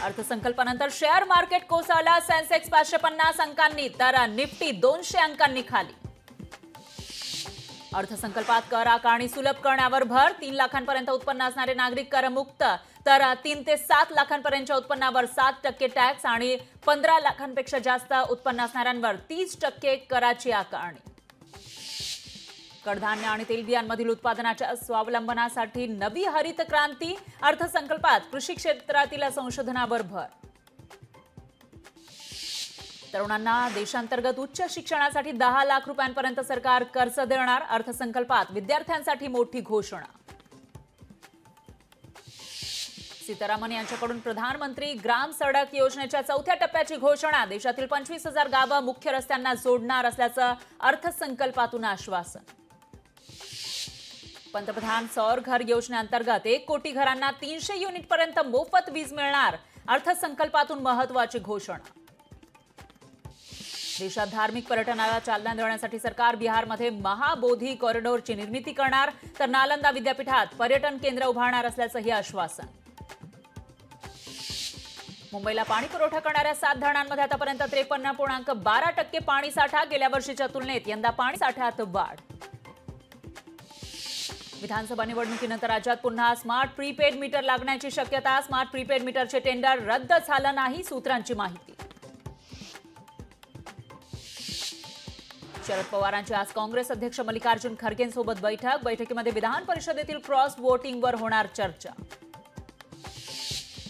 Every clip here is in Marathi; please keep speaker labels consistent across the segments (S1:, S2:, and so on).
S1: अर्थसंकल्पानंतर शेअर मार्केट कोसळला. सेन्सेक्स 550 अंकांनी तर निफ्टी 200 अंकांनी खाली. अर्थसंकल्पात कर आकारणी सुलभ करण्यावर भर. 3 लाखांपर्यंत उत्पन्न असणारे नागरिक करमुक्त, तर 3 ते 7 लाखांपर्यंतच्या उत्पन्नावर 7% टॅक्स आणि 15 लाखांपेक्षा जास्त उत्पन्न असणाऱ्यांवर 30% कराची आकारणी. कडधान्य आणि तेलबियांमधील उत्पादनाच्या स्वावलंबनासाठी नवी हरित क्रांती. अर्थसंकल्पात कृषी क्षेत्रातील संशोधनावर भर. तरुणांना देशांतर्गत उच्च शिक्षणासाठी 10 लाख रुपयांपर्यंत सरकार कर्ज देणार. अर्थसंकल्पात विद्यार्थ्यांसाठी मोठी घोषणा. सीतारामन यांच्याकडून प्रधानमंत्री ग्राम सडक योजनेच्या 4थ्या टप्प्याची घोषणा. देशातील 25,000 गावं मुख्य रस्त्यांना जोडणार असल्याचं अर्थसंकल्पातून आश्वासन. पंतप्रधान सौर घर योजनेअंतर्गत 1 कोटी घरांना 300 युनिटपर्यंत मोफत वीज मिळणार. अर्थसंकल्पातून महत्त्वाची घोषणा. देशात धार्मिक पर्यटनाला चालना देण्यासाठी सरकार बिहारमध्ये महाबोधी कॉरिडॉरची निर्मिती करणार, तर नालंदा विद्यापीठात पर्यटन केंद्र उभारणार असल्याचंही आश्वासन. मुंबईला पाणी पुरवठा करणाऱ्या 7 धरणांमध्ये आतापर्यंत 53.12% पाणी साठा. गेल्या वर्षीच्या तुलनेत यंदा पाणी साठ्यात वाढ. विधानसभा निवडणुकीनंतर राज्यात पुन्हा स्मार्ट प्रीपेड मीटर लागण्याची शक्यता. स्मार्ट प्रीपेड मीटरचे टेंडर रद्द झालं नाही, सूत्रांची माहिती. शरद पवारांची आज काँग्रेस अध्यक्ष मल्लिकार्जुन खरगेंसोबत बैठक. बैठकीमध्ये विधान परिषदेतील क्रॉस वोटिंगवर होणार चर्चा.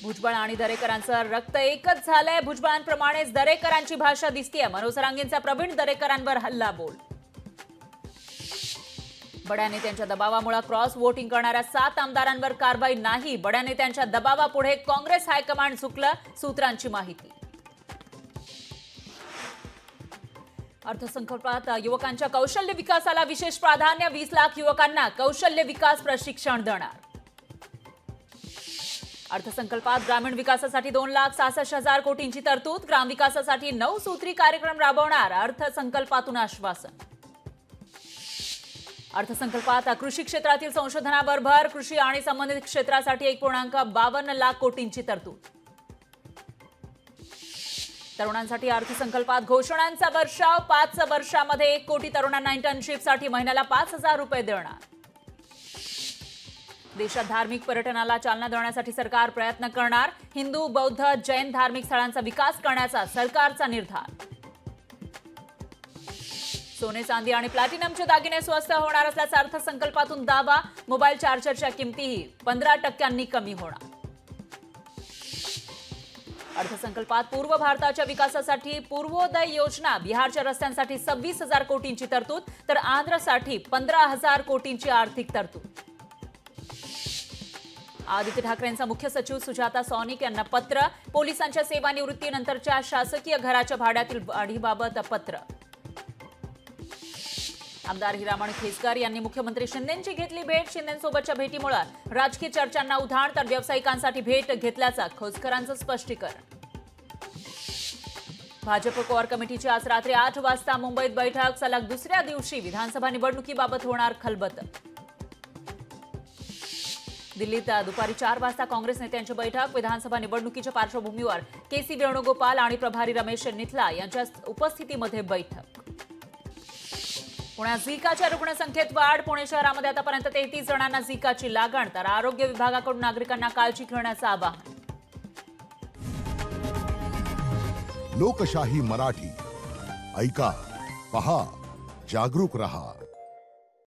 S1: भुजबळ आणि दरेकरांचं रक्त एकच झालंय. भुजबळांप्रमाणेच दरेकरांची भाषा दिसतीये. मनोज सरांगेंचा प्रवीण दरेकरांवर हल्लाबोल. बड्या नेत्यांच्या दबावामुळे क्रॉस वोटिंग करणाऱ्या 7 आमदारांवर कारवाई नाही. बड्या नेत्यांच्या दबावापुढे काँग्रेस हायकमांड झुकलं, सूत्रांची माहिती. अर्थसंकल्पात युवकांच्या कौशल्य विकासाला विशेष प्राधान्य. 20 लाख युवकांना कौशल्य विकास प्रशिक्षण देणार. अर्थसंकल्पात ग्रामीण विकासासाठी 2,66,000 कोटींची तरतूद. ग्रामविकासासाठी 9 सूत्री कार्यक्रम राबवणार. अर्थसंकल्पातून आश्वासन. अर्थसंकल्पात कृषी क्षेत्रातील संशोधनावर भर. कृषी आणि संबंधित क्षेत्रासाठी 1.52 लाख कोटींची तरतूद. तरुणांसाठी अर्थसंकल्पात घोषणांचा वर्षाव. 5 वर्षामध्ये 1 कोटी तरुणांना इंटर्नशिपसाठी महिन्याला 5,000 रुपये देणार. देशात धार्मिक पर्यटनाला चालना देण्यासाठी सरकार प्रयत्न करणार. हिंदू, बौद्ध, जैन धार्मिक स्थळांचा विकास करण्याचा सरकारचा निर्धार. सोने, चांदी आणि प्लॅटिनमचे दागिने स्वस्त होणार असल्याचा अर्थसंकल्पातून दावा. मोबाईल चार्जरच्या किमतीही 15% कमी होणार. अर्थसंकल्पात पूर्व भारताच्या विकासासाठी पूर्वोदय योजना. बिहारच्या रस्त्यांसाठी 26,000 कोटींची तरतूद, तर आंध्रसाठी 15,000 कोटींची आर्थिक तरतूद. आदित्य ठाकरेंचा मुख्य सचिव सुजाता सौनिक यांना पत्र. पोलिसांच्या सेवानिवृत्तीनंतरच्या शासकीय घराच्या भाड्यातील वाढीबाबत पत्र. आमदार हिरामण खेसकर यांनी मुख्यमंत्री शिंदेंची घेतली भेट. शिंदेंसोबतच्या भेटीमुळे राजकीय चर्चांना उधाण, तर व्यावसायिकांसाठी भेट घेतल्याचं खोसकरांचं स्पष्टीकरण. भाजप कोर कमिटीची आज रात्री 8 वाजता मुंबईत बैठक. सलग दुसऱ्या दिवशी विधानसभा निवडणुकीबाबत होणार खलबत. दिल्लीत दुपारी 4 वाजता काँग्रेस नेत्यांची बैठक. विधानसभा निवडणुकीच्या पार्श्वभूमीवर केसी वेणुगोपाल आणि प्रभारी रमेश निथला यांच्या उपस्थितीमध्ये बैठक. पुण्यात झिकाच्या रुग्णसंख्येत वाढ. पुणे शहरामध्ये आतापर्यंत 33 जणांना झिकाची लागण, तर आरोग्य विभागाकडून नागरिकांना काळजी घेण्याचं आवाहन.
S2: लोकशाही मराठी ऐका, पहा, जागरूक रहा.